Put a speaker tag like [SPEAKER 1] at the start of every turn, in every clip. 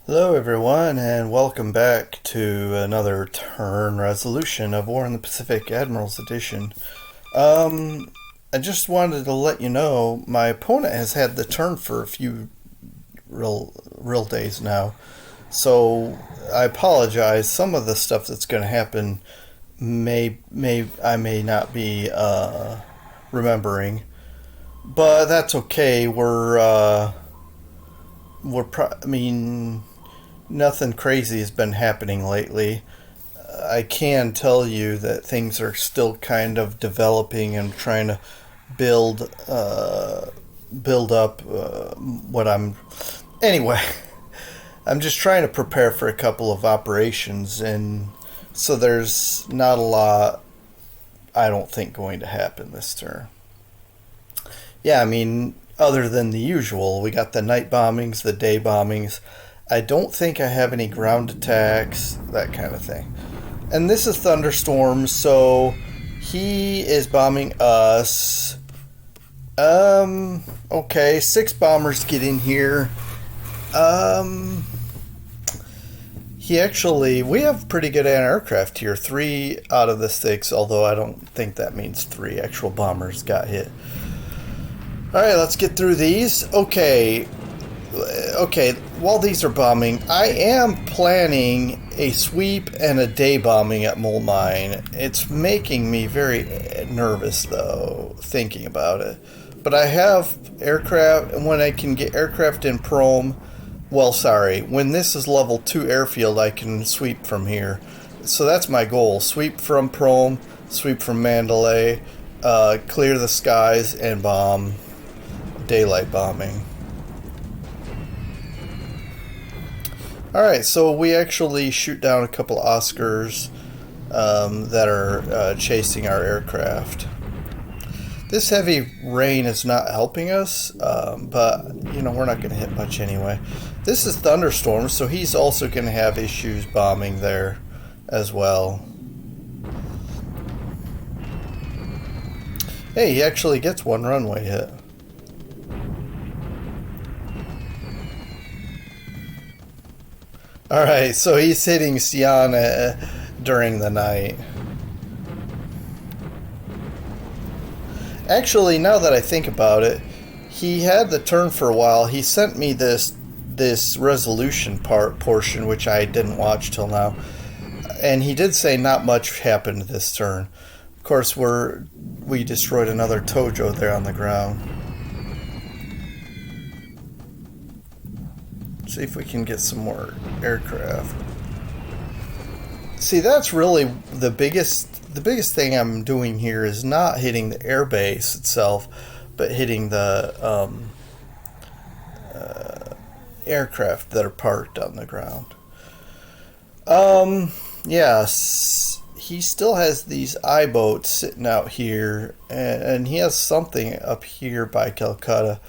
[SPEAKER 1] Hello, everyone, and welcome back to another turn resolution of War in the Pacific Admirals Edition. I just wanted to let you know my opponent has had the turn for a few real days now, so I apologize. Some of the stuff that's going to happen I may not be remembering, but that's okay. I mean, nothing crazy has been happening lately. I can tell you that things are still kind of developing and trying to build build up what I'm. Anyway, I'm just trying to prepare for a couple of operations, and so there's not a lot. I don't think going to happen this turn. Yeah, I mean, other than the usual, we got the night bombings, the day bombings. I don't think I have any ground attacks, that kind of thing. And this is Thunderstorm, so he is bombing us. Okay, 6 bombers get in here. We have pretty good anti-aircraft here. 3 out of the 6, although I don't think that means 3 actual bombers got hit. Alright, let's get through these. Okay, while these are bombing, I am planning a sweep and a day bombing at Mole Mine. It's making me very nervous, though, thinking about it. But I have aircraft, and when I can get aircraft in Prom, when this is level 2 airfield, I can sweep from here. So that's my goal. Sweep from Prom, sweep from Mandalay, clear the skies, and bomb. Daylight bombing. Alright, so we actually shoot down a couple Oscars that are chasing our aircraft. This heavy rain is not helping us, but, we're not going to hit much anyway. This is Thunderstorm, so he's also going to have issues bombing there as well. Hey, he actually gets 1 runway hit. Alright, so he's hitting Siana during the night. Actually, now that I think about it, he had the turn for a while. He sent me this resolution portion, which I didn't watch till now. And he did say not much happened this turn. Of course, we destroyed another Tojo there on the ground. See if we can get some more aircraft. See, that's really the biggest thing I'm doing here is not hitting the airbase itself, but hitting the aircraft that are parked on the ground. Yes, he still has these I-boats sitting out here, and he has something up here by Calcutta.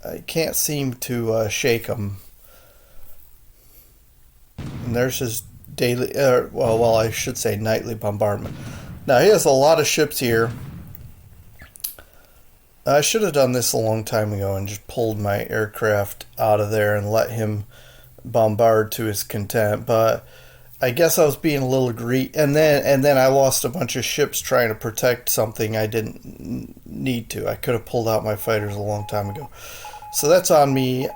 [SPEAKER 1] I can't seem to shake him. And there's his daily, I should say nightly bombardment. Now, he has a lot of ships here. I should have done this a long time ago and just pulled my aircraft out of there and let him bombard to his content. But I guess I was being a little greedy. And then I lost a bunch of ships trying to protect something I didn't need to. I could have pulled out my fighters a long time ago. So that's on me.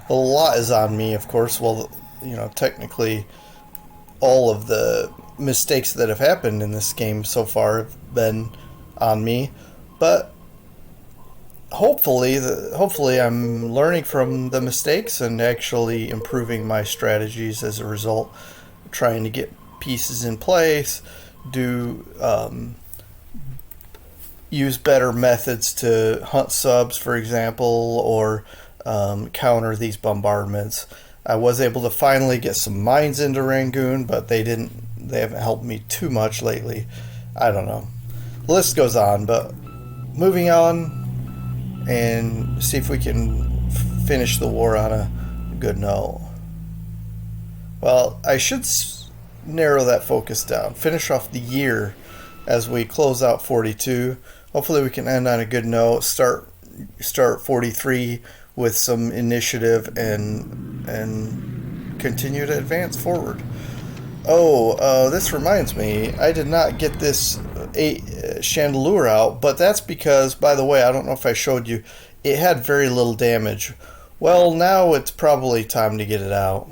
[SPEAKER 1] A lot is on me, of course. Well, technically, all of the mistakes that have happened in this game so far have been on me. But hopefully I'm learning from the mistakes and actually improving my strategies as a result. Trying to get pieces in place, use better methods to hunt subs, for example, or counter these bombardments. I was able to finally get some mines into Rangoon, but they haven't helped me too much lately. I don't know. The list goes on, but moving on and see if we can finish the war on a good note. Well, I should narrow that focus down. Finish off the year as we close out 42. Hopefully we can end on a good note. Start 43 with some initiative and continue to advance forward. Oh, this reminds me, I did not get this chandelier out, but that's because, by the way, I don't know if I showed you, it had very little damage. Well, now it's probably time to get it out.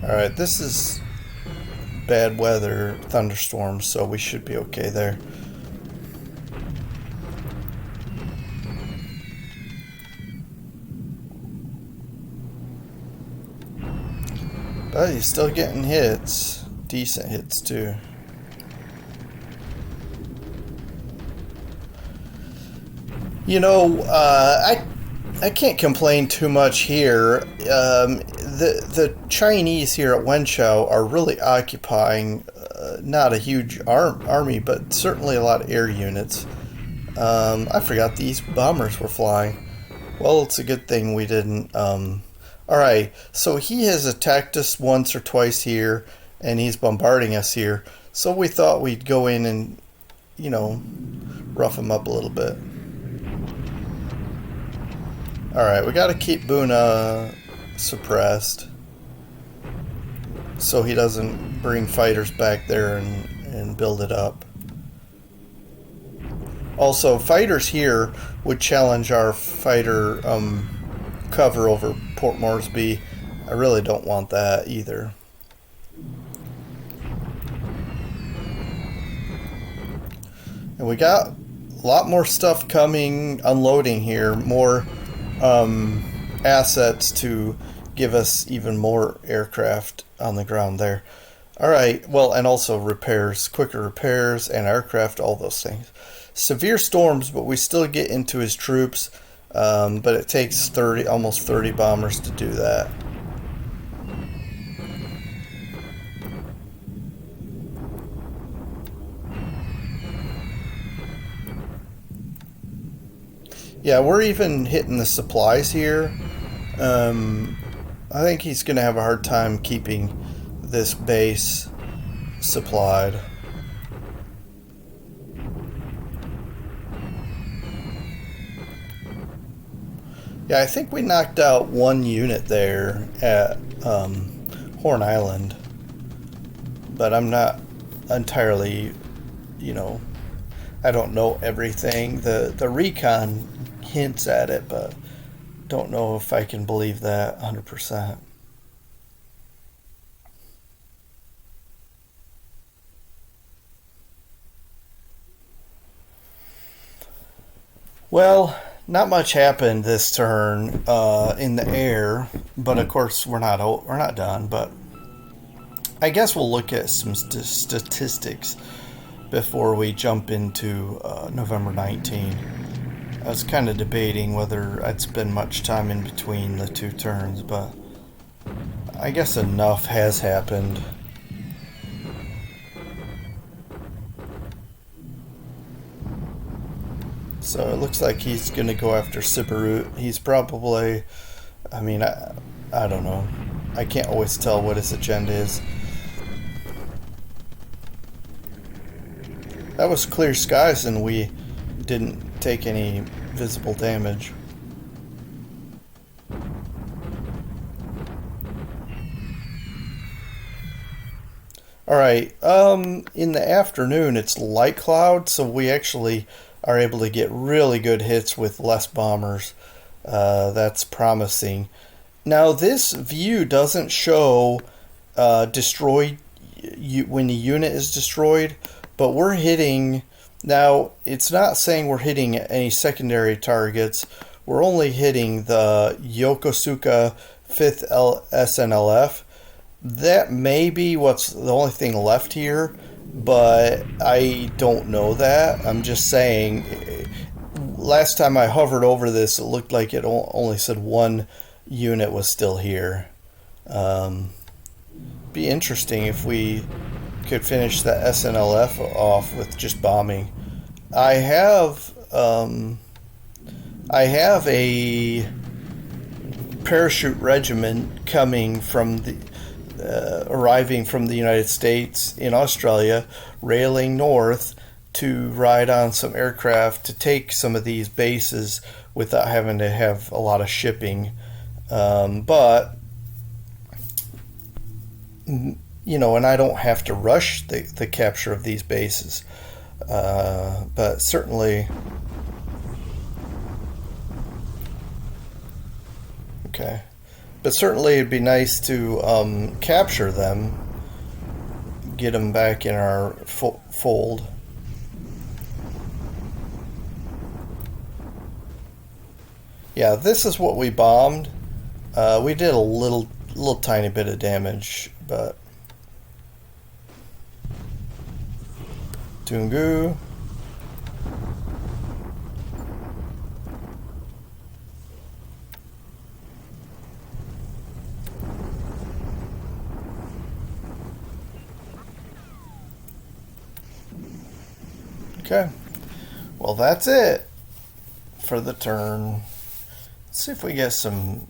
[SPEAKER 1] Alright, this is bad weather, thunderstorms, so we should be okay there. But he's still getting hits. Decent hits, too. You know, I can't complain too much here. The Chinese here at Wenchao are really occupying not a huge army, but certainly a lot of air units. I forgot these bombers were flying. Well, it's a good thing we didn't. Alright, so he has attacked us once or twice here, and he's bombarding us here. So we thought we'd go in and, you know, rough him up a little bit. Alright, we gotta keep Buna suppressed so he doesn't bring fighters back there and build it up. Also, fighters here would challenge our fighter cover over Port Moresby. I really don't want that either. And we got a lot more stuff coming, unloading here, more assets to give us even more aircraft on the ground there. Alright, well, and also repairs, quicker repairs, and aircraft, all those things. Severe storms, but we still get into his troops, but it takes almost 30 bombers to do that. Yeah, we're even hitting the supplies here. I think he's going to have a hard time keeping this base supplied. Yeah, I think we knocked out one unit there at Horn Island. But I'm not entirely, you know, I don't know everything. The recon hints at it, but don't know if I can believe that 100%. Well, not much happened this turn in the air, but of course we're not done. But I guess we'll look at some statistics before we jump into November 19. I was kind of debating whether I'd spend much time in between the two turns, but I guess enough has happened. So it looks like he's going to go after Siberut. He's probably, I mean, I don't know. I can't always tell what his agenda is. That was clear skies and we didn't take any visible damage. Alright, in the afternoon it's light cloud, so we actually are able to get really good hits with less bombers. That's promising. Now this view doesn't show destroyed when the unit is destroyed, but we're hitting. Now, it's not saying we're hitting any secondary targets. We're only hitting the Yokosuka 5th SNLF. That may be what's the only thing left here, but I don't know that. I'm just saying, last time I hovered over this, it looked like it only said one unit was still here. Be interesting if we could finish the SNLF off with just bombing. I have a parachute regiment coming from the arriving from the United States in Australia, railing north to ride on some aircraft to take some of these bases without having to have a lot of shipping. But and I don't have to rush the capture of these bases. But certainly, okay. But certainly, it'd be nice to capture them, get them back in our fold. Yeah, this is what we bombed. We did a little tiny bit of damage, but Tungu. Okay. Well, that's it for the turn. Let's see if we get some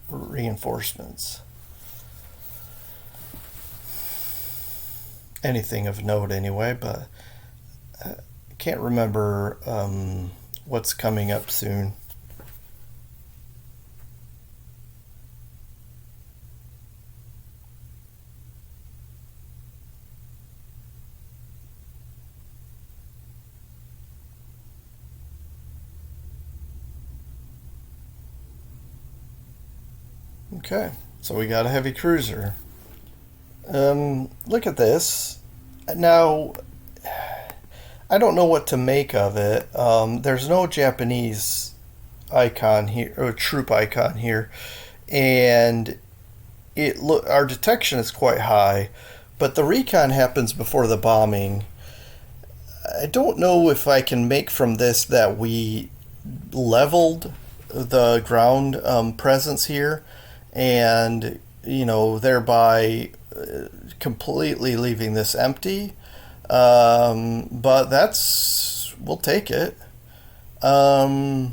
[SPEAKER 1] reinforcements. Anything of note, anyway, but I can't remember what's coming up soon. Okay, so we got a heavy cruiser. Look at this. Now, I don't know what to make of it. There's no Japanese icon here, or troop icon here, and our detection is quite high, but the recon happens before the bombing. I don't know if I can make from this that we leveled the ground presence here, and thereby completely leaving this empty. But we'll take it. I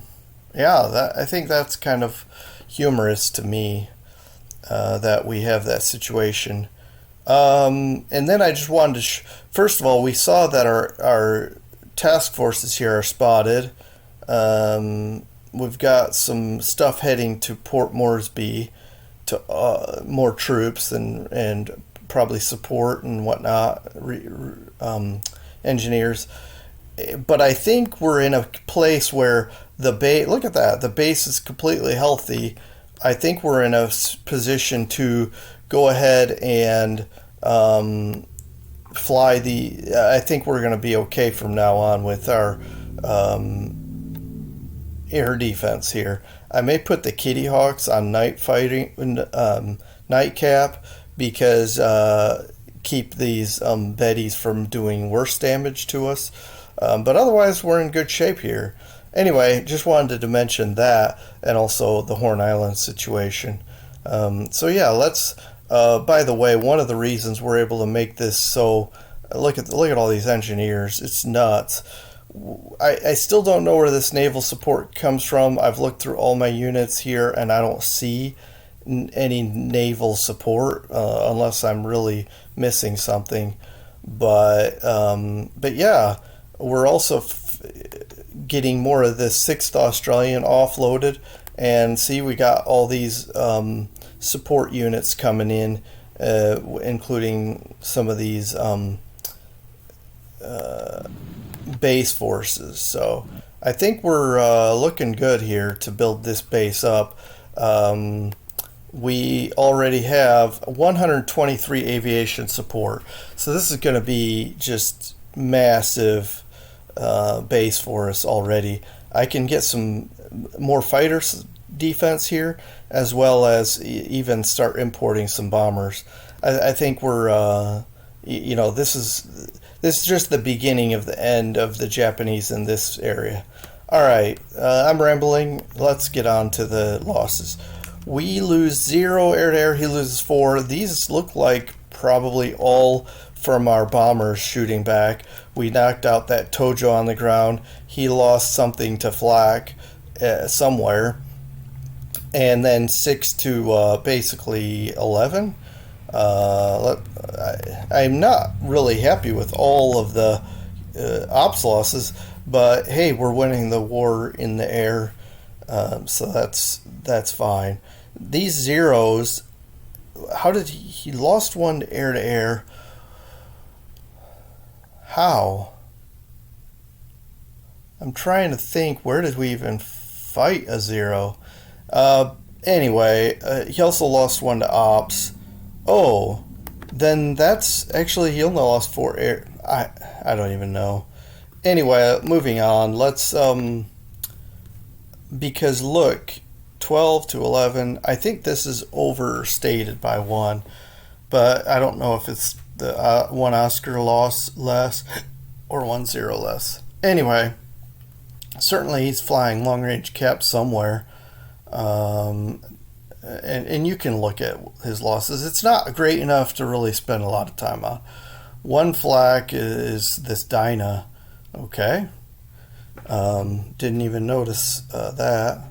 [SPEAKER 1] think that's kind of humorous to me, that we have that situation. And then I just wanted to first of all, we saw that our task forces here are spotted. We've got some stuff heading to Port Moresby, to more troops and probably support and whatnot, engineers. But I think we're in a place where the base, look at that, the base is completely healthy. I think we're in a position to go ahead and fly I think we're going to be okay from now on with our air defense here. I may put the Kitty Hawks on night nightcap, because keep these Bettys from doing worse damage to us. But otherwise, we're in good shape here. Anyway, just wanted to mention that, and also the Horn Island situation. So yeah, let's. By the way, one of the reasons we're able to make this so look at all these engineers. It's nuts. I still don't know where this naval support comes from. I've looked through all my units here, and I don't see any naval support, unless I'm really missing something. But yeah, we're also getting more of this 6th Australian offloaded, and see, we got all these support units coming in, including some of these base forces. So I think we're looking good here to build this base up. We already have 123 aviation support, so this is going to be just massive base for us already. I can get some more fighters defense here, as well as even start importing some bombers. I think we're this is just the beginning of the end of the Japanese in this area. All right, I'm rambling. Let's get on to the losses. We lose 0 air-to-air. He loses 4. These look like probably all from our bombers shooting back. We knocked out that Tojo on the ground. He lost something to flak somewhere. and then 6 to basically 11. I'm not really happy with all of the ops losses, but hey, we're winning the war in the air, so that's fine. These zeros, how did he lost one to air? How? I'm trying to think. Where did we even fight a zero? Uh, anyway, he also lost one to ops. Oh, then that's actually he only lost 4 air. I don't even know. Anyway, moving on. Let's because look, 12 to 11. I think this is overstated by one, but I don't know if it's the one Oscar loss less or 1-0 less. Anyway, certainly he's flying long range cap somewhere. Um, and you can look at his losses. It's not great enough to really spend a lot of time on. One flak is this Dyna. Okay. Didn't even notice that.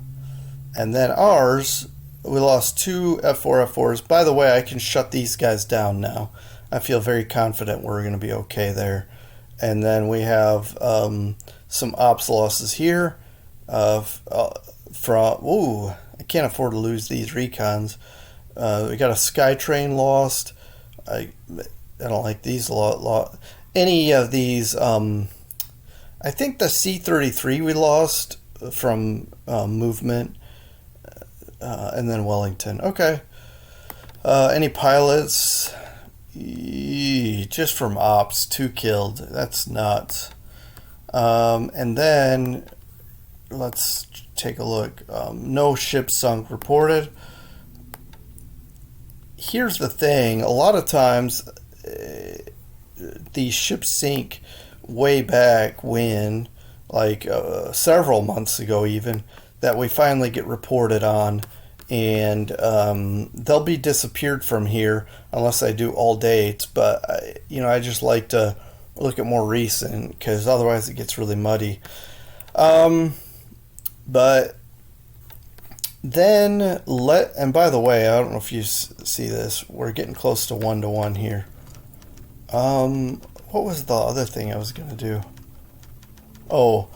[SPEAKER 1] And then ours, we lost two F4 F4s. By the way, I can shut these guys down now. I feel very confident we're going to be okay there. And then we have some ops losses here. Ooh, I can't afford to lose these recons. We got a Skytrain lost. I don't like these any of these. I think the C-33 we lost from movement, and then Wellington. Okay. Any pilots? Just from ops, 2 killed. That's nuts. And then let's take a look. No ship sunk reported. Here's the thing. A lot of times these ships sink way back when, like several months ago even, that we finally get reported on, and they'll be disappeared from here unless I do all dates. But I just like to look at more recent because otherwise it gets really muddy. But then and by the way, I don't know if you see this, we're getting close to 1-to-1 here. What was the other thing I was gonna do? Oh,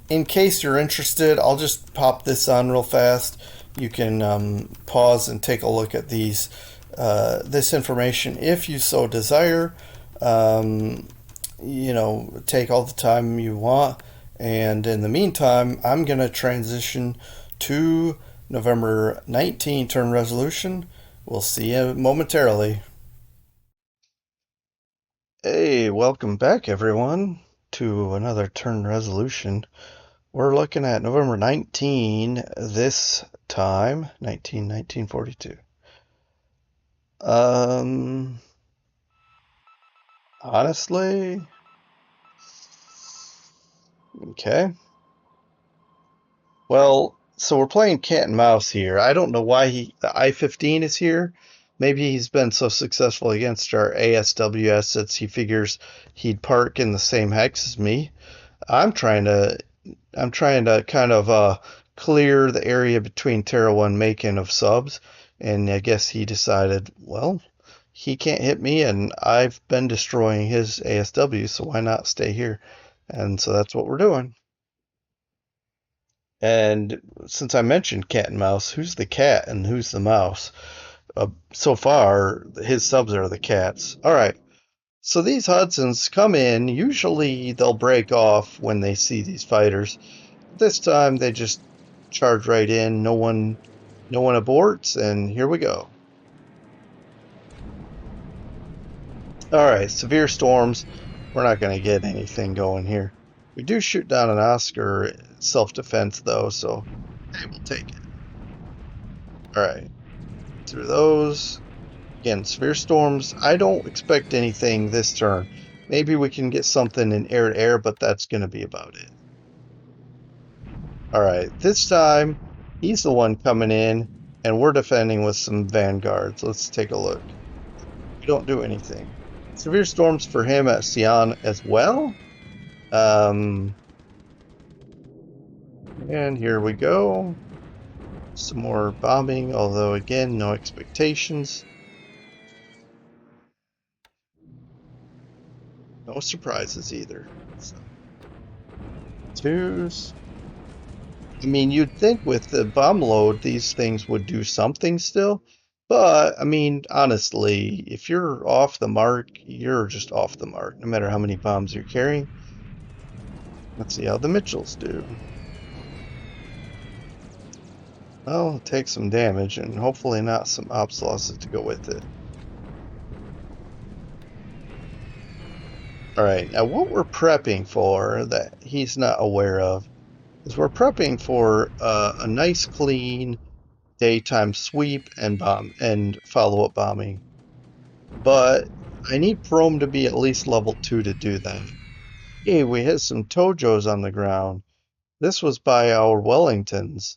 [SPEAKER 1] in case you're interested, I'll just pop this on real fast. You can pause and take a look at this information if you so desire. Take all the time you want. And in the meantime, I'm going to transition to November 19 turn resolution. We'll see you momentarily. Hey, welcome back, everyone, to another turn resolution. We're looking at November 19 this time, 1942. Honestly, okay. Well, so we're playing cat and mouse here. I don't know why the I-15 is here. Maybe he's been so successful against our ASWS that he figures he'd park in the same hex as me. I'm trying to kind of clear the area between Terra 1 Macon of subs, and I guess he decided, well, he can't hit me, and I've been destroying his ASW, so why not stay here? And so that's what we're doing. And since I mentioned cat and mouse, who's the cat and who's the mouse? So far, his subs are the cats. All right. So these Hudsons come in. Usually they'll break off when they see these fighters. This time they just charge right in. No one aborts, and here we go. All right. Severe storms. We're not going to get anything going here. We do shoot down an Oscar self-defense, though, so hey, we'll take it. All right. Through those. Again, severe storms. I don't expect anything this turn. Maybe we can get something in air-to-air, but that's going to be about it. All right. This time, he's the one coming in, and we're defending with some vanguards. Let's take a look. We don't do anything. Severe storms for him at Sion as well. And here we go. Some more bombing, although again, no expectations. No surprises either. So, twos. I mean, you'd think with the bomb load, these things would do something still. But, I mean, honestly, if you're off the mark, you're just off the mark, no matter how many bombs you're carrying. Let's see how the Mitchells do. Well, take some damage and hopefully not some ops losses to go with it. Alright, now what we're prepping for that he's not aware of is we're prepping for a nice clean daytime sweep and bomb and follow-up bombing. But I need Chrome to be at least level 2 to do that. Hey, we hit some Tojos on the ground. This was by our Wellingtons.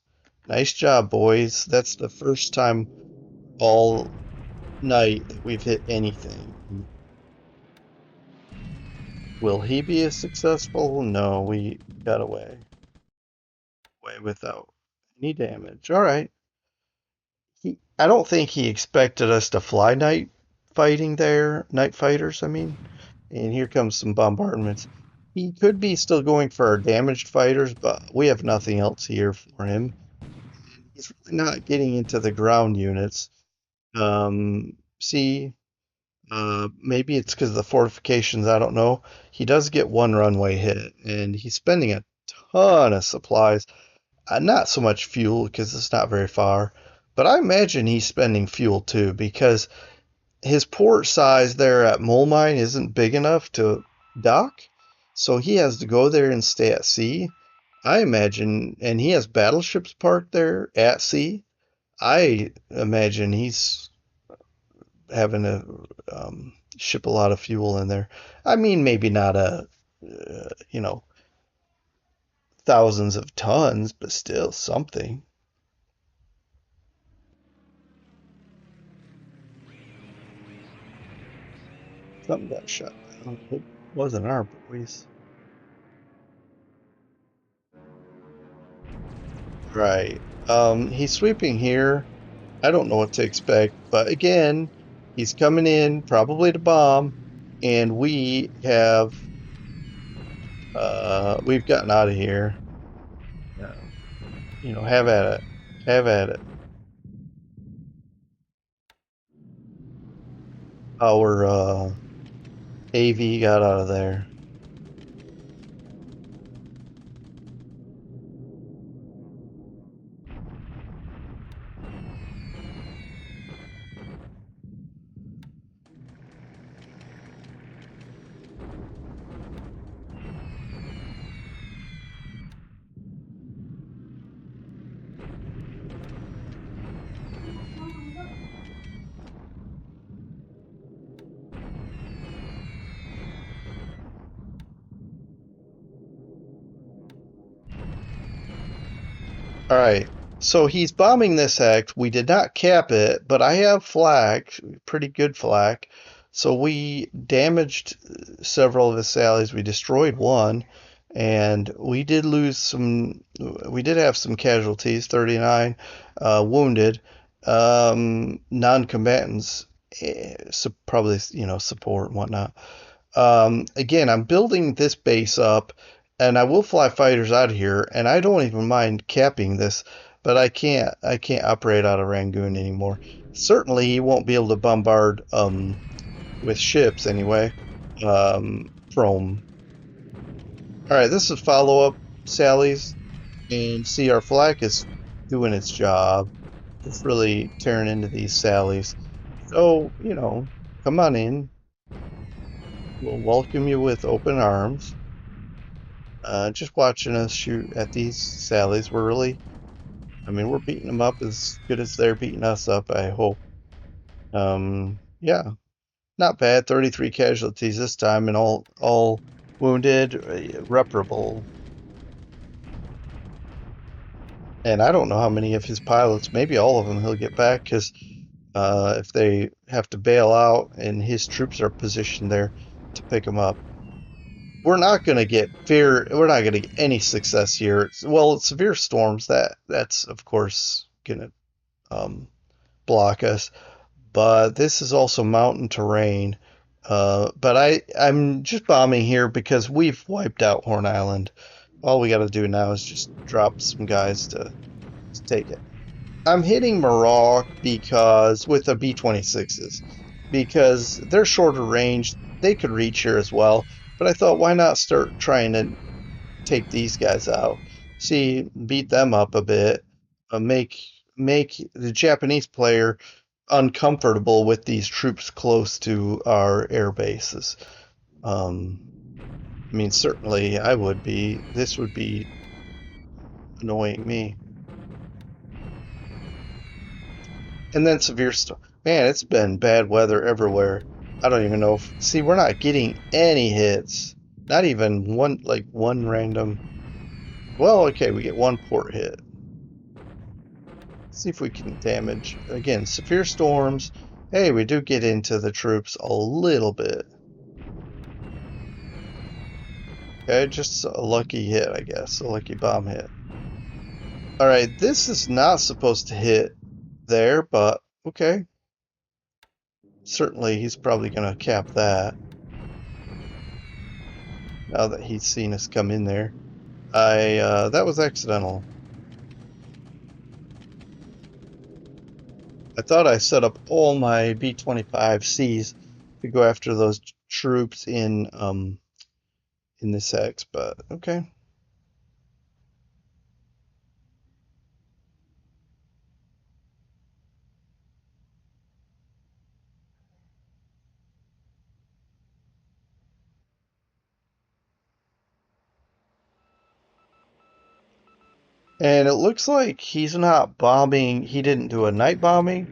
[SPEAKER 1] Nice job, boys. That's the first time all night that we've hit anything. Will he be as successful? No, we got away. Away without any damage. All right. I don't think he expected us to fly night fighting there, night fighters, I mean. And here comes some bombardments. He could be still going for our damaged fighters, but we have nothing else here for him. He's really not getting into the ground units. See, maybe it's because of the fortifications, I don't know. He does get one runway hit, and he's spending a ton of supplies. Not so much fuel because it's not very far, but I imagine he's spending fuel too because his port size there at Mole Mine isn't big enough to dock, so he has to go there and stay at sea. I imagine, and he has battleships parked there at sea. I imagine he's having to ship a lot of fuel in there. I mean, maybe not you know, thousands of tons, but still something. Something got shut down. Hope it wasn't our boys. Right. He's sweeping here. I don't know what to expect, but again, he's coming in probably to bomb, and we've gotten out of here. Have at it. Have at it. Our AV got out of there. All right. So he's bombing this act. We did not cap it, but I have flak, pretty good flak. So we damaged several of his sallies. We destroyed one, and we did lose some. We did have some casualties, 39 wounded, non-combatants, so probably support and whatnot. Again, I'm building this base up, and I will fly fighters out of here, and I don't even mind capping this, but I can't operate out of Rangoon anymore. Certainly, he won't be able to bombard with ships anyway. From all right, this is follow up sallies, and see our flak is doing its job. It's really tearing into these sallies. So come on in. We'll welcome you with open arms. Just watching us shoot at these sallies, we're beating them up as good as they're beating us up, I hope. Yeah, not bad. 33 casualties this time, and all wounded, reparable. And I don't know how many of his pilots, maybe all of them, he'll get back because if they have to bail out and his troops are positioned there to pick them up. We're not going to get any success here. Well, severe storms, that's of course gonna um, block us. But this is also mountain terrain. But I'm just bombing here because we've wiped out Horn Island. All we got to do now is just drop some guys to take it. I'm hitting Maroc because with the B-26s because they're shorter range. They could reach here as well. But I thought, why not start trying to take these guys out? See, beat them up a bit, make the Japanese player uncomfortable with these troops close to our air bases. Um, I mean, certainly I would be. This would be annoying me. And then severe storm. Man, it's been bad weather everywhere. I don't even know if. See, we're not getting any hits. Not even one, like one random. Well, okay, we get one port hit. See if we can damage. Again, severe storms. Hey, we do get into the troops a little bit. Okay, just a lucky hit, I guess. A lucky bomb hit. Alright, this is not supposed to hit there, but okay. Certainly, he's probably going to cap that. Now that he's seen us come in there. That was accidental. I thought I set up all my B-25Cs to go after those troops in this hex, but okay. And it looks like he's not bombing. He didn't do a night bombing,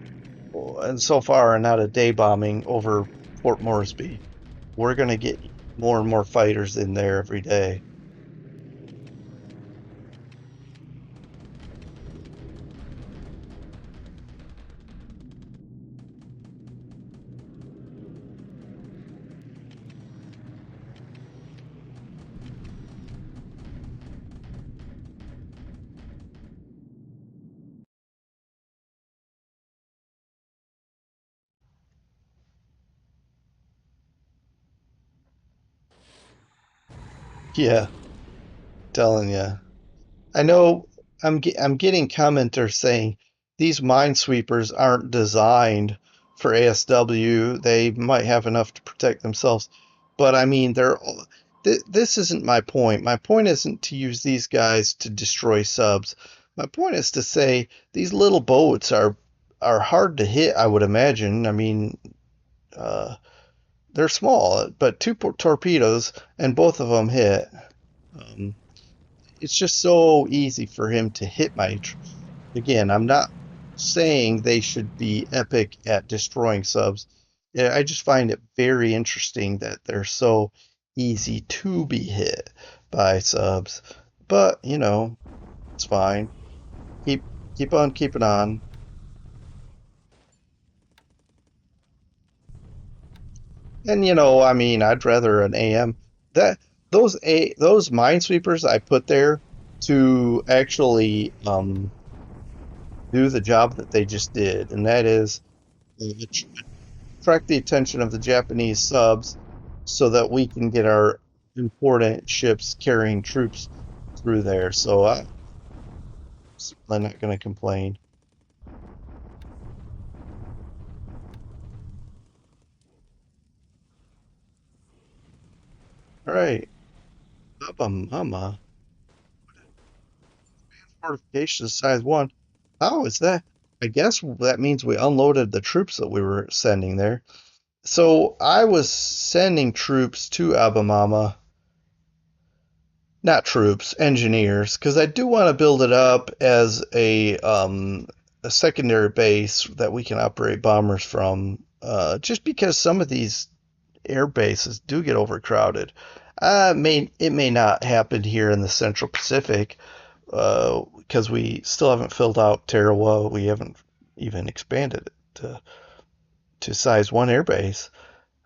[SPEAKER 1] and so far not a day bombing over Fort Moresby. We're gonna get more and more fighters in there every day. Yeah, telling you. I know I'm getting commenters saying these minesweepers aren't designed for ASW. They might have enough to protect themselves, but I mean this isn't my point. My point isn't to use these guys to destroy subs. My point is to say these little boats are hard to hit, I would imagine. I mean, uh, they're small, but two torpedoes and both of them hit. Um, it's just so easy for him to hit my. Again, I'm not saying they should be epic at destroying subs. Yeah, I just find it very interesting that they're so easy to be hit by subs. But, it's fine. Keep keep on keeping on. And I mean, I'd rather an AM that those minesweepers I put there to actually do the job that they just did, and that is attract the attention of the Japanese subs so that we can get our important ships carrying troops through there. So I'm certainly not going to complain. All right, Baba Mama fortification size one. How is that? I guess that means we unloaded the troops that we were sending there. So I was sending troops to Abamama, not troops, engineers, because I do want to build it up as a secondary base that we can operate bombers from. Just because some of these air bases do get overcrowded. It may not happen here in the Central Pacific because we still haven't filled out Tarawa. We haven't even expanded it to size one air base.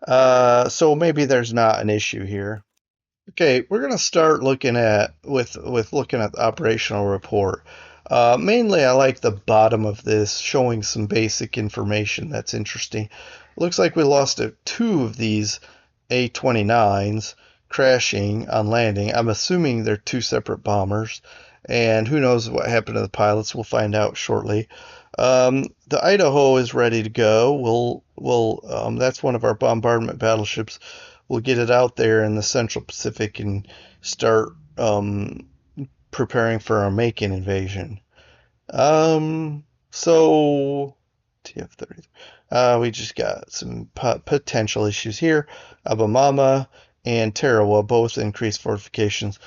[SPEAKER 1] So maybe there's not an issue here. Okay, we're gonna start looking at with looking at the operational report. Mainly, I like the bottom of this, showing some basic information that's interesting. Looks like we lost two of these A-29s crashing on landing. I'm assuming they're two separate bombers, and who knows what happened to the pilots. We'll find out shortly. The Idaho is ready to go. That's one of our bombardment battleships. We'll get it out there in the Central Pacific and start preparing for our Macon invasion. So TF-30. We just got some potential issues here. Abamama and Tarawa both increased fortifications.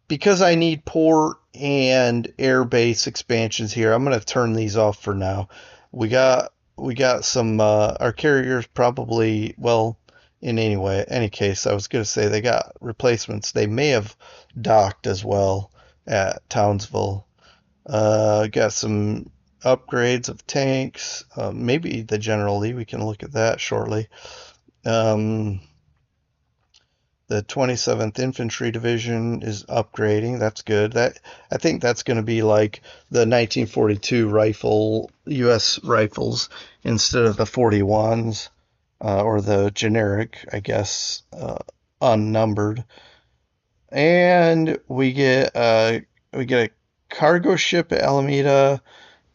[SPEAKER 1] Because I need port and air base expansions here, I'm gonna turn these off for now. We got some our carriers probably, well, in any case, I was gonna say they got replacements. They may have docked as well at Townsville. Got some upgrades of tanks. Maybe the General Lee. We can look at that shortly. Um, the 27th Infantry Division is upgrading. That's good. I think that's going to be like the 1942 U.S. rifles instead of the 41s or the generic, I guess, unnumbered. And we get a cargo ship at Alameda,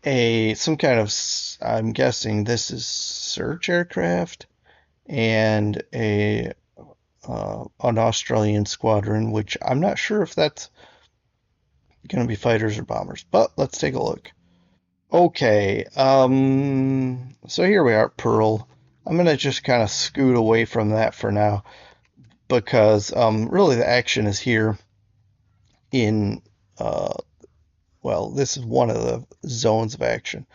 [SPEAKER 1] some kind of, I'm guessing this is search aircraft, and an Australian squadron, which I'm not sure if that's going to be fighters or bombers, but let's take a look. Okay, so here we are at Pearl. I'm going to just kind of scoot away from that for now because really the action is here in, uh, well, this is one of the zones of action.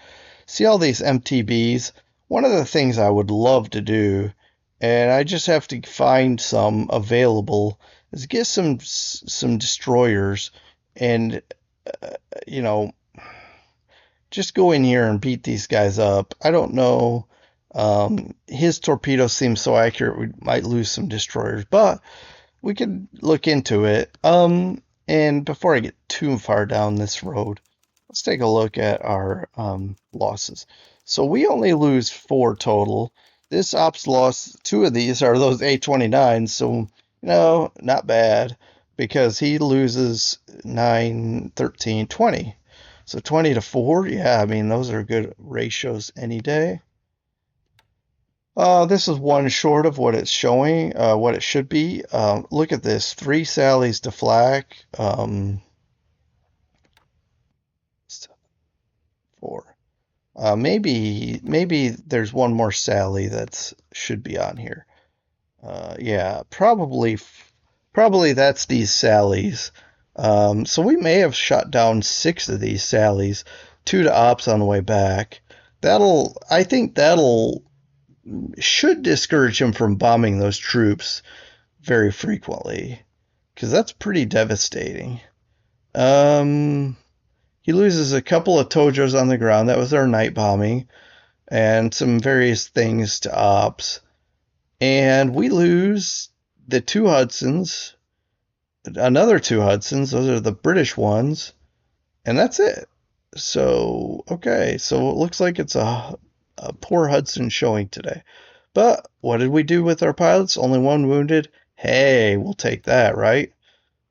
[SPEAKER 1] See all these MTBs? One of the things I would love to do, and I just have to find some available, is get some destroyers and you know just go in here and beat these guys up. I don't know. His torpedo seems so accurate we might lose some destroyers, but we could look into it. And before I get too far down this road, let's take a look at our losses. So we only lose 4 total. This ops lost 2 of these are those A-29s, so not bad because he loses 9, 13, 20. So 20 to 4, yeah, I mean, those are good ratios any day. This is one short of what it's showing, what it should be. Look at this, 3 sallies to flak, 4. Maybe there's one more sally that should be on here. Yeah, probably that's these sallies. So we may have shot down 6 of these sallies, 2 to ops on the way back. I think that'll should discourage him from bombing those troops very frequently, because that's pretty devastating. Um, he loses a couple of Tojos on the ground. That was our night bombing, and some various things to ops. And we lose the 2 Hudsons, another 2 Hudsons. Those are the British ones, and that's it. So, okay, so it looks like it's a poor Hudson showing today. But what did we do with our pilots? Only 1 wounded. Hey, we'll take that, right?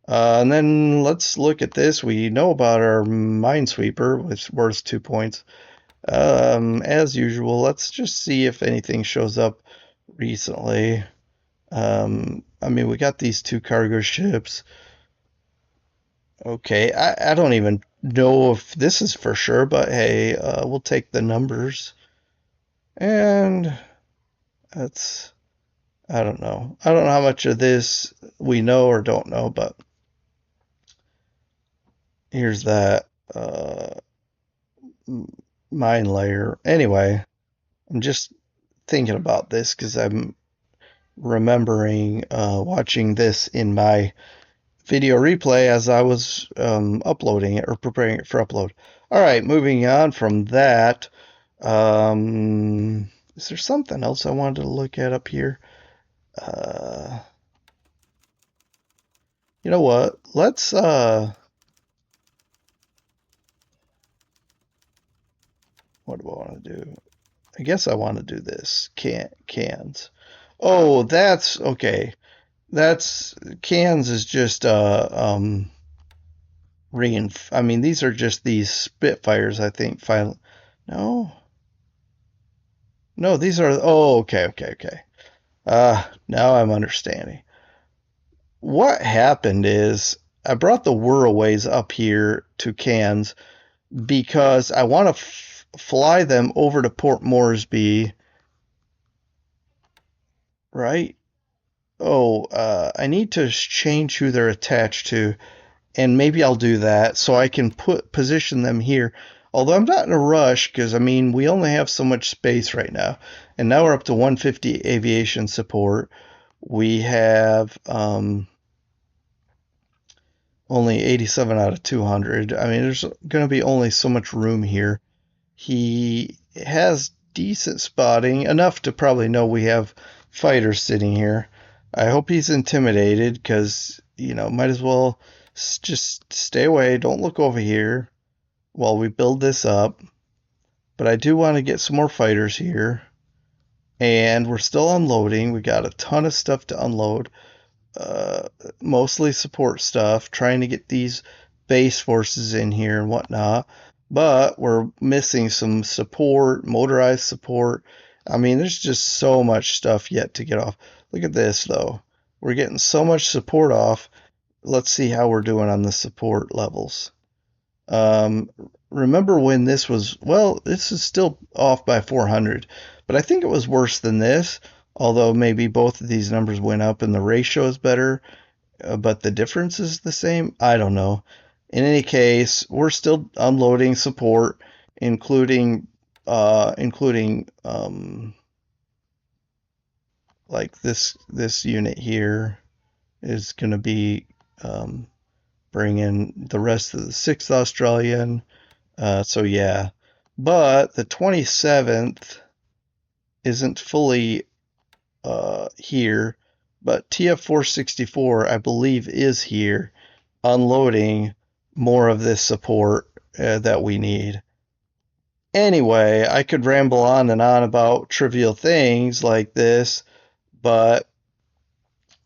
[SPEAKER 1] And then let's look at this. We know about our minesweeper, which worth 2 points. As usual, let's just see if anything shows up recently. I mean, we got these 2 cargo ships. Okay, I don't even know if this is for sure, but hey, we'll take the numbers. And that's, I don't know. I don't know how much of this we know or don't know, but here's that mine layer. Anyway, I'm just thinking about this because I'm remembering watching this in my video replay as I was uploading it or preparing it for upload. All right, moving on from that. Is there something else I wanted to look at up here? You know what? What do I want to do? I guess I want to do this. Cans. Oh, that's okay. That's cans is just I mean, these are just these Spitfires, I think. Final. No, no, these are. Oh, okay, okay, okay. Now I'm understanding. What happened is I brought the whirlways up here to cans because I want to fly them over to Port Moresby, right? Oh, I need to change who they're attached to, and maybe I'll do that so I can position them here. Although I'm not in a rush because I mean we only have so much space right now, and now we're up to 150 aviation support. We have only 87 out of 200. I mean, there's going to be only so much room here. He has decent spotting, enough to probably know we have fighters sitting here. I hope he's intimidated because, might as well just stay away. Don't look over here while we build this up. But I do want to get some more fighters here. And we're still unloading. We got a ton of stuff to unload. Uh, Mostly support stuff, trying to get these base forces in here and whatnot. But we're missing some support, motorized support. I mean, there's just so much stuff yet to get off. Look at this, though. We're getting so much support off. Let's see how we're doing on the support levels. Um, Remember when this was, well, this is still off by 400, but I think it was worse than this, although maybe both of these numbers went up and the ratio is better, but the difference is the same. I don't know. In any case, we're still unloading support, including like this unit here is going to be bringing the rest of the 6th Australian. So yeah, but the 27th isn't fully here, but TF 464 I believe is here, unloading more of this support that we need. Anyway, I could ramble on and on about trivial things like this, but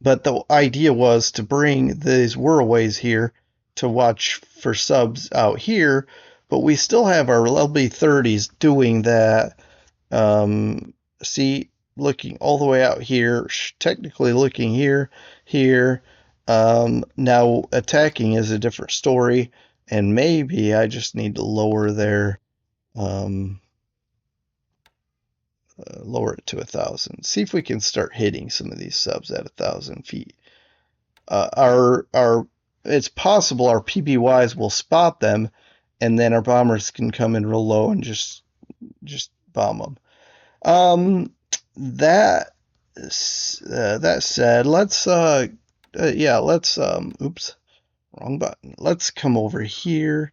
[SPEAKER 1] the idea was to bring these whirlways here to watch for subs out here, but we still have our LB30s doing that. See, looking all the way out here, technically looking here, here. Now attacking is a different story, and maybe I just need to um, lower it to 1,000. See if we can start hitting some of these subs at 1,000 feet. Our It's possible our PBYs will spot them, and then our bombers can come in real low and just bomb them. Um, that that said, let's oops, wrong button. Let's come over here.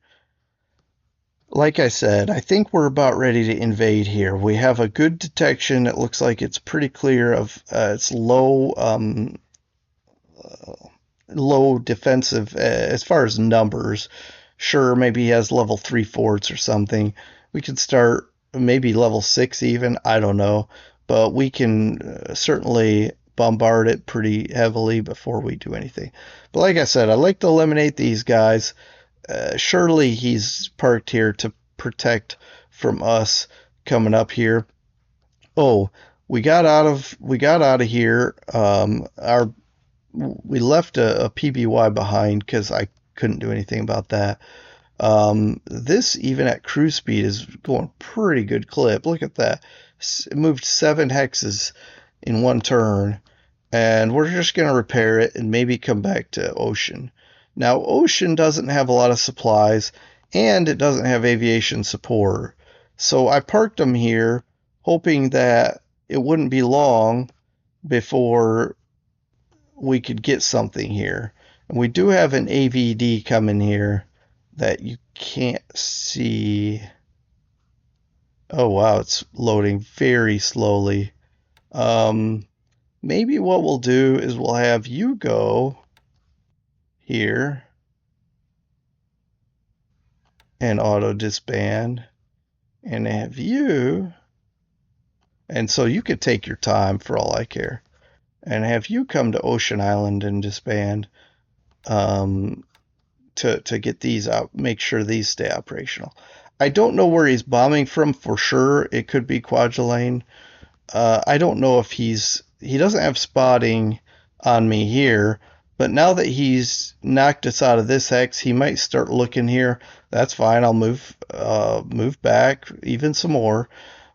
[SPEAKER 1] Like I said, I think we're about ready to invade here. We have a good detection. It looks like it's pretty clear of it's low defensive as far as numbers. Sure, maybe he has level 3 forts or something. We could start maybe level 6 even. I don't know. But we can certainly bombard it pretty heavily before we do anything. But like I said, I like to eliminate these guys. Surely he's parked here to protect from us coming up here. Oh, we got out of here. We left a PBY behind because I couldn't do anything about that. This, even at cruise speed, is going pretty good clip. Look at that. It moved 7 hexes in one turn. And we're just going to repair it and maybe come back to Ocean. Now, Ocean doesn't have a lot of supplies, and it doesn't have aviation support. So I parked them here, hoping that it wouldn't be long before we could get something here. And we do have an AVD coming here that you can't see. Oh wow, it's loading very slowly. Maybe what we'll do is we'll have you go here and auto disband. and have you, and so you could take your time for all I care, and have you come to Ocean Island and disband um, to get these out, make sure these stay operational. I don't know where he's bombing from for sure. It could be Kwajalein. I don't know if he doesn't have spotting on me here, but now that he's knocked us out of this hex, he might start looking here. That's fine. I'll move back even some more.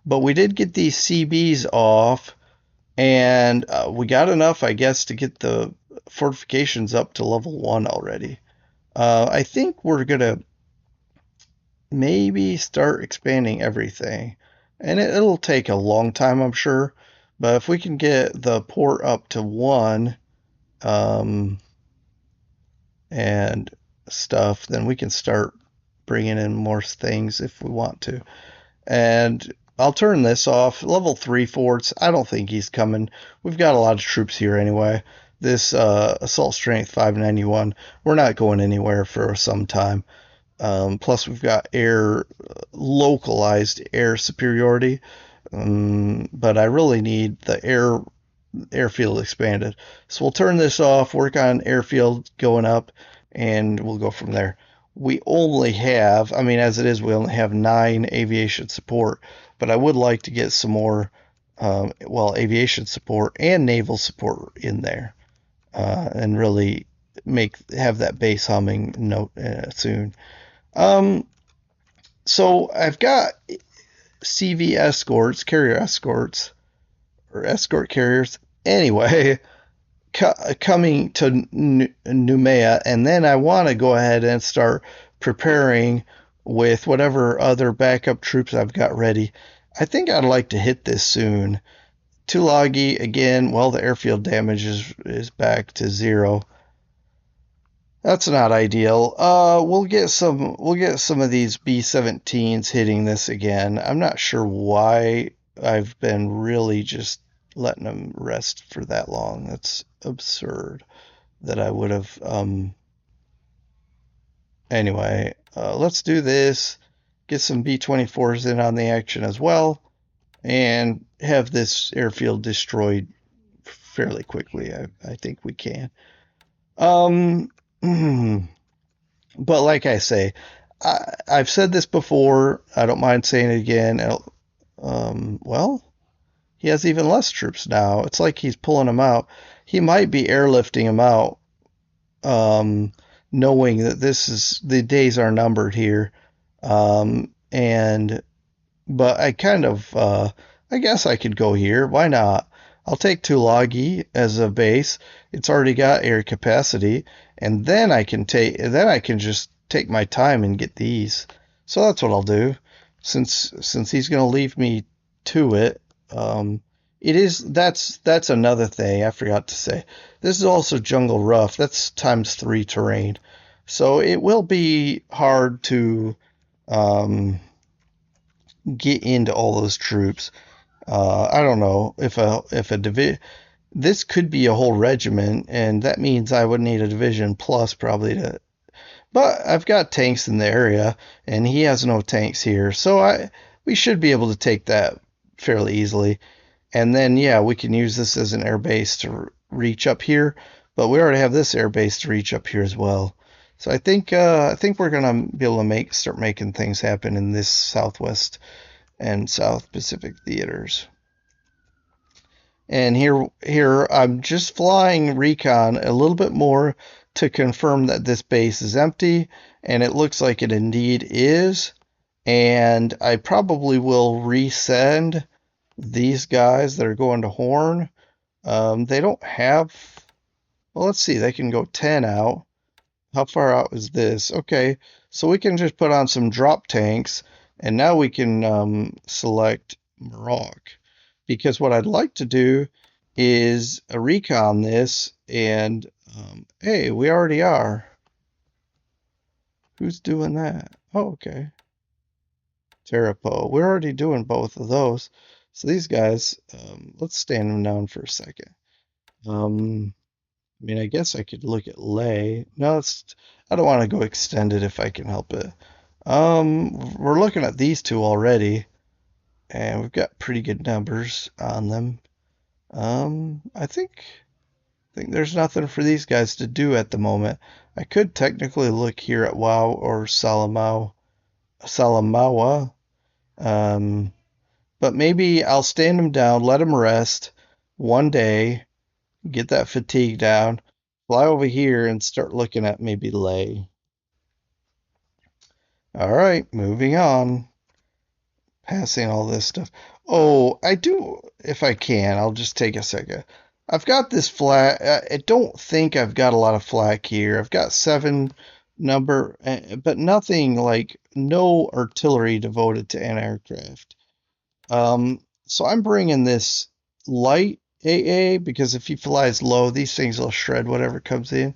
[SPEAKER 1] But we did get these CBs off, and we got enough, I guess, to get the fortifications up to level 1 already. I think we're gonna maybe start expanding everything. And it'll take a long time, I'm sure. But if we can get the port up to 1 um, and stuff, then we can start bringing in more things if we want to. And I'll turn this off. Level 3 forts, I don't think he's coming. We've got a lot of troops here anyway. This assault strength 591, we're not going anywhere for some time. Plus, we've got localized air superiority, but I really need the airfield expanded. So we'll turn this off, work on airfield going up, and we'll go from there. We only have, I mean, as it is, we only have 9 aviation support, but I would like to get some more, aviation support and naval support in there, and really have that base humming note soon. Um, so I've got CV escorts, carrier escorts, or escort carriers. Anyway, coming to Numea, and then I want to go ahead and start preparing with whatever other backup troops I've got ready. I think I'd like to hit this soon. Tulagi again. Well, the airfield damage is back to 0. That's not ideal. We'll get some of these B-17s hitting this again. I'm not sure why I've been really just letting them rest for that long. That's absurd that I would have. Anyway, let's do this. Get some B-24s in on the action as well, and have this airfield destroyed fairly quickly. I think we can. Um. But like I say, I've said this before. I don't mind saying it again. Well, he has even less troops now. It's like he's pulling them out. He might be airlifting them out, um, knowing that the days are numbered here. And but I guess I could go here. Why not? I'll take Tulagi as a base. It's already got air capacity, and then I can just take my time and get these. So that's what I'll do. Since he's gonna leave me to it. That's another thing I forgot to say. This is also jungle rough. That's ×3 terrain. So it will be hard to um, get into all those troops. I don't know if a division. This could be a whole regiment, and that means I would need a division plus probably to. But I've got tanks in the area, and he has no tanks here, so we should be able to take that fairly easily. And then yeah, we can use this as an air base to reach up here, but we already have this air base to reach up here as well. So I think we're gonna be able to start making things happen in this Southwest and South Pacific theaters. And here I'm just flying recon a little bit more to confirm that this base is empty, and it looks like it indeed is. And I probably will resend these guys that are going to Horn. They don't have. Well, let's see. They can go 10 out. How far out is this? Okay, so we can just put on some drop tanks, and now we can select Morocco. Because what I'd like to do is recon this, and hey, we already are. Who's doing that? Oh, okay. Terapo. We're already doing both of those. So these guys, let's stand them down for a second. I mean, I guess I could look at lay. No, I don't want to go extended if I can help it. We're looking at these two already, and we've got pretty good numbers on them. I think there's nothing for these guys to do at the moment. I could technically look here at WoW or Salamawa, um, but maybe I'll stand them down, let them rest one day, get that fatigue down, fly over here and start looking at maybe lay. All right, moving on. Passing all this stuff. Oh, I do, if I can, I'll just take a second. I've got this flag. I don't think I've got a lot of flak here. I've got seven number, but nothing like no artillery devoted to anti-aircraft. So I'm bringing this light AA because if he flies low, these things will shred whatever comes in.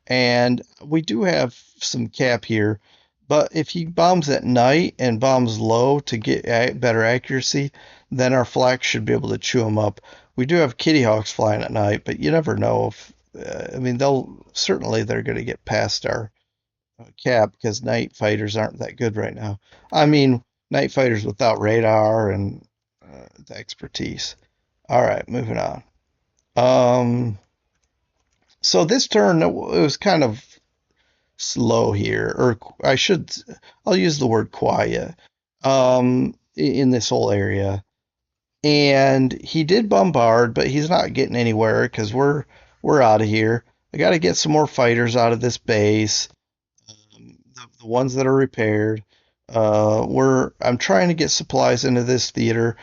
[SPEAKER 1] And we do have some cap here, but if he bombs at night and bombs low to get better accuracy, then our flak should be able to chew him up. We do have Kitty Hawks flying at night, but you never know if. I mean, they're going to get past our cap because night fighters aren't that good right now. I mean, night fighters without radar and the expertise. All right, moving on. Um, so this turn it was kind of slow here, or I'll use the word quiet, in this whole area. And he did bombard, but he's not getting anywhere because we're out of here. I got to get some more fighters out of this base, the ones that are repaired. I'm trying to get supplies into this theater,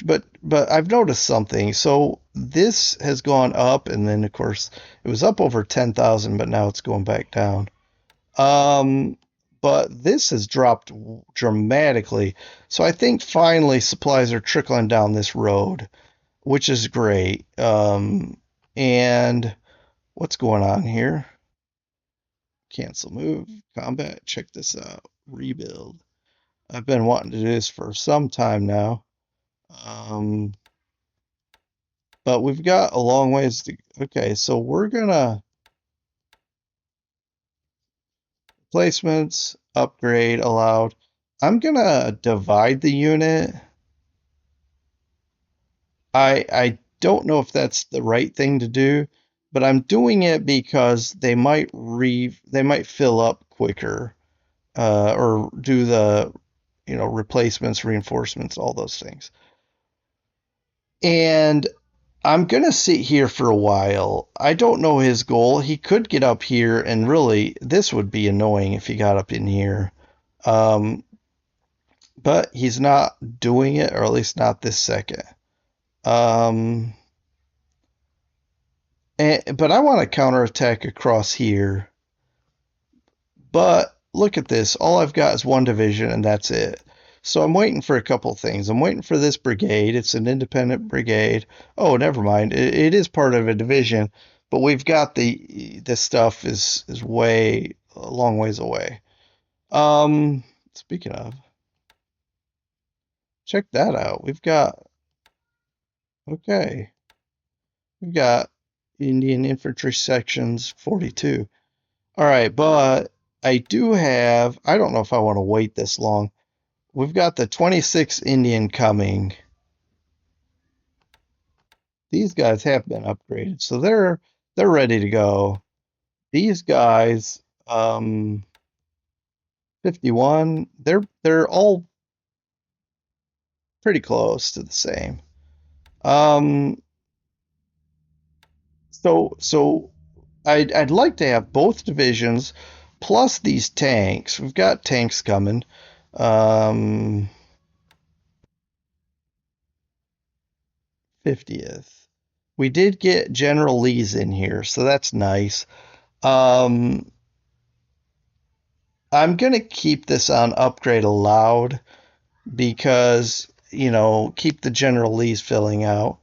[SPEAKER 1] but I've noticed something. So this has gone up, and then of course it was up over 10,000, but now it's going back down. Um, but this has dropped dramatically. So I think finally supplies are trickling down this road, which is great. And what's going on here? Cancel move, combat, check this out, rebuild. I've been wanting to do this for some time now. Um, but we've got a long ways to, okay, so we're gonna placements, upgrade allowed. I'm gonna divide the unit. I don't know if that's the right thing to do, but I'm doing it because they might fill up quicker, or do the replacements, reinforcements, all those things. And I'm gonna sit here for a while. I don't know his goal. He could get up here, and really, this would be annoying if he got up in here. Um, but he's not doing it, or at least not this second. Um, but I want to counterattack across here. But look at this. All I've got is one division, and that's it. So I'm waiting for a couple things. I'm waiting for this brigade. It's an independent brigade. Oh, never mind. It is part of a division, but we've got this stuff is way a long ways away. Speaking of, check that out. Okay. We've got Indian infantry sections 42. All right, but I don't know if I want to wait this long. We've got the 26 Indian coming. These guys have been upgraded, so they're ready to go. These guys, 51, they're all pretty close to the same. Um, so I'd like to have both divisions plus these tanks. We've got tanks coming. Um, 50th. We did get General Lee's in here, so that's nice. Um, I'm gonna keep this on upgrade allowed because, keep the General Lee's filling out.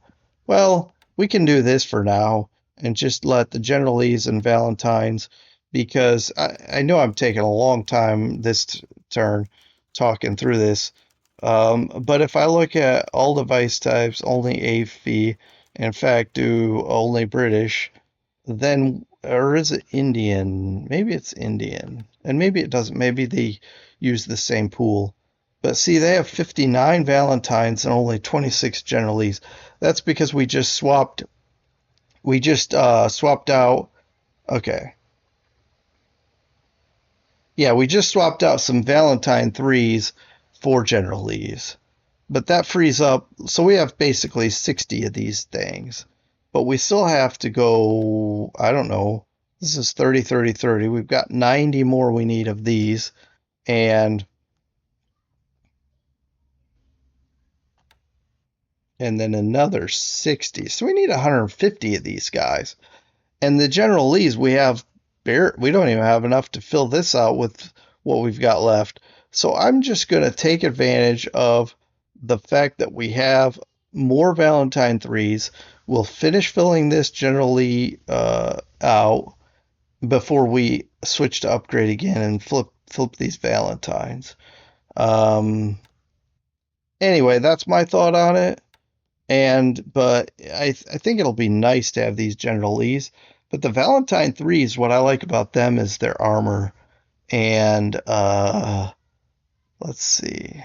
[SPEAKER 1] Well, we can do this for now and just let the General Lee's and Valentine's because I know I'm taking a long time this turn talking through this. But if I look at all device types, only AFV, in fact, do only British, then, or is it Indian? Maybe it's Indian. And maybe it doesn't. Maybe they use the same pool. But see, they have 59 Valentines and only 26 General Lees. That's because we just swapped out. Okay. Yeah, we just swapped out some Valentine threes for General Lees. But that frees up, so we have basically 60 of these things. But we still have to go, I don't know, this is 30, 30, 30. We've got 90 more we need of these, and and then another 60. So we need 150 of these guys. And the General Lees, we don't even have enough to fill this out with what we've got left. So I'm just going to take advantage of the fact that we have more Valentine threes. We'll finish filling this General Lee out before we switch to upgrade again and flip these Valentines. Um, anyway, that's my thought on it. But I think it'll be nice to have these General Lees. But the Valentine threes, what I like about them is their armor. And let's see,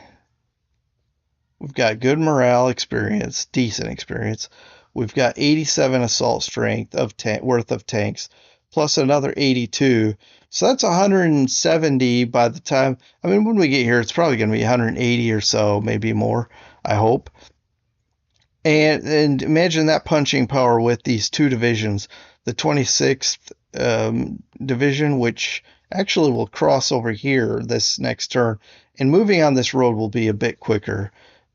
[SPEAKER 1] we've got good morale experience, decent experience. We've got 87 assault strength worth of tanks, plus another 82. So that's 170 by the time. I mean, when we get here, it's probably going to be 180 or so, maybe more. I hope. And imagine that punching power with these two divisions, the 26th division, which actually will cross over here this next turn, and moving on this road will be a bit quicker.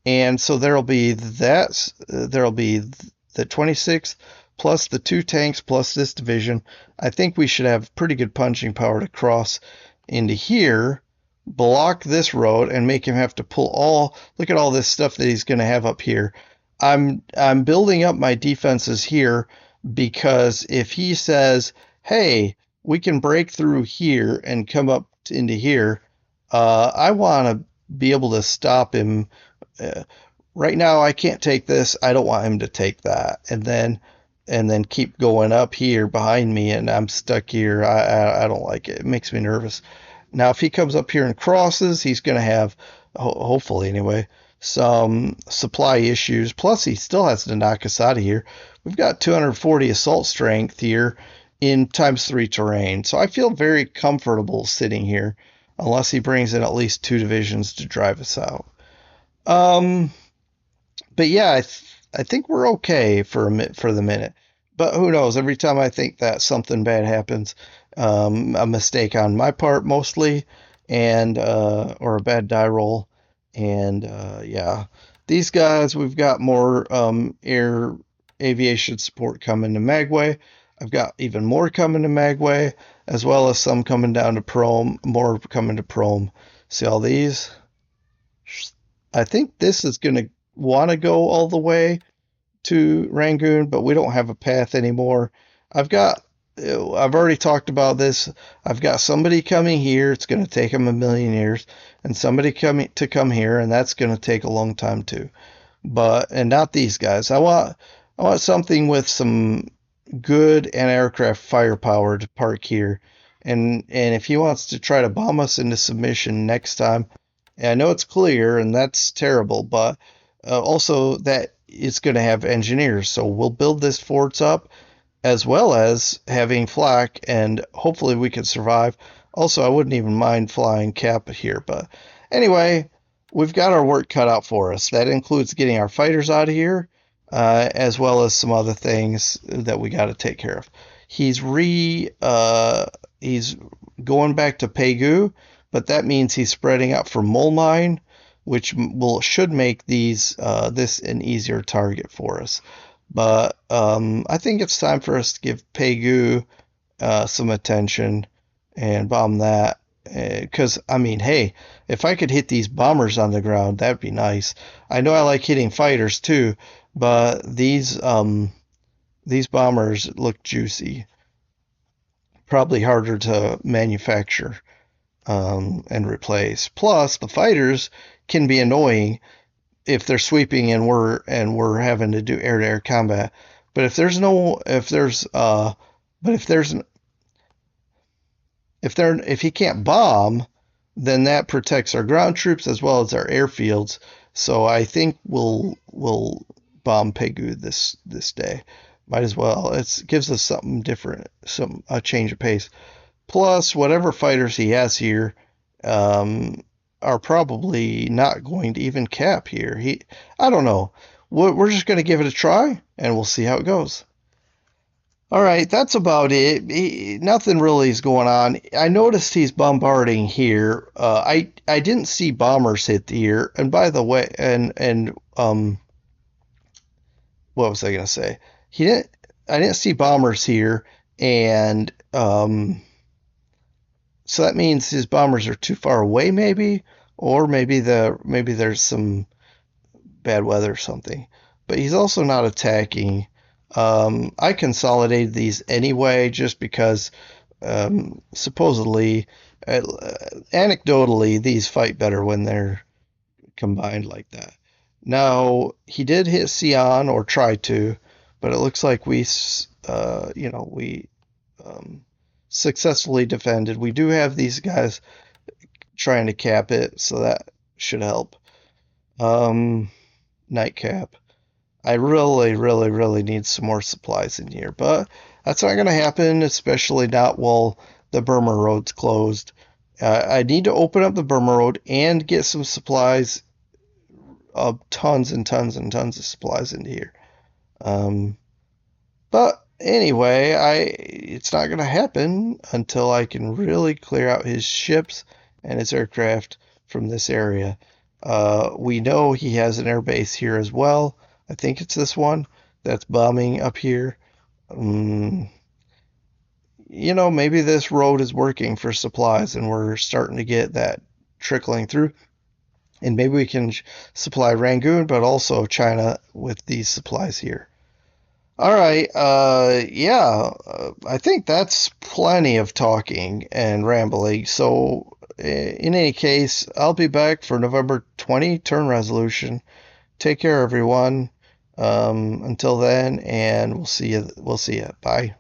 [SPEAKER 1] And so there'll be the 26th plus the two tanks plus this division. I think we should have pretty good punching power to cross into here, block this road, and make him have to pull all. Look at all this stuff that he's going to have up here. I'm building up my defenses here because if he says, "Hey, we can break through here and come up into here," I want to be able to stop him. Uh, right now, I can't take this. I don't want him to take that, and then keep going up here behind me, and I'm stuck here. I don't like it. It makes me nervous. Now, if he comes up here and crosses, he's going to have, hopefully anyway, some supply issues. Plus, he still has to knock us out of here. We've got 240 assault strength here in times 3 terrain. So I feel very comfortable sitting here, unless he brings in at least 2 divisions to drive us out. Um, but yeah, I think we're okay for the minute. But who knows? Every time I think that something bad happens, a mistake on my part mostly, and or a bad die roll, and yeah, these guys we've got more air aviation support coming to Magway. I've got even more coming to Magway, as well as some coming down to Prom, more coming to Prom. See all these? I think this is going to want to go all the way to Rangoon, but we don't have a path anymore. I've already talked about this. I've got somebody coming here. It's going to take them a million years, and somebody coming to come here, and that's going to take a long time too. And not these guys. I want something with some good anti-aircraft firepower to park here. And if he wants to try to bomb us into submission next time, I know it's clear, and that's terrible, but also that it's going to have engineers. So we'll build this forts up as well as having flak, and hopefully we can survive. Also, I wouldn't even mind flying Cap here, but anyway, we've got our work cut out for us. That includes getting our fighters out of here, as well as some other things that we got to take care of. He's going back to Pegu, but that means he's spreading out for Mole Mine, which should make this an easier target for us. But I think it's time for us to give Pegu some attention and bomb that. Because, I mean, hey, if I could hit these bombers on the ground, that'd be nice. I know I like hitting fighters too, but these bombers look juicy. Probably harder to manufacture and replace. Plus, the fighters can be annoying if they're sweeping and we're having to do air-to-air combat. But if there's But if he can't bomb, then that protects our ground troops as well as our airfields. So I think we'll bomb Pegu this day. Might as well. It gives us something different, some a change of pace. Plus, whatever fighters he has here um, are probably not going to even cap here. I don't know. We're just going to give it a try, and we'll see how it goes. All right, that's about it. Nothing really is going on. I noticed he's bombarding here. I didn't see bombers hit here. And by the way, what was I gonna say? He didn't. I didn't see bombers here, and so that means his bombers are too far away, maybe, or maybe there's some bad weather or something. But he's also not attacking. I consolidated these anyway just because supposedly, uh, anecdotally, these fight better when they're combined like that. Now, he did hit Sion or try to, but it looks like we um, successfully defended. We do have these guys trying to cap it, so that should help. Um, Nightcap. I really, really, really need some more supplies in here, but that's not going to happen, especially not while the Burma Road's closed. I need to open up the Burma Road and get some supplies, tons and tons and tons of supplies into here. Um, but anyway, it's not going to happen until I can really clear out his ships and his aircraft from this area. We know he has an airbase here as well. I think it's this one that's bombing up here. Um, maybe this road is working for supplies and we're starting to get that trickling through. And maybe we can supply Rangoon, but also China with these supplies here. All right. Yeah, I think that's plenty of talking and rambling. So, in any case, I'll be back for November 20 turn resolution. Take care, everyone. Until then, and we'll see you. We'll see you. Bye.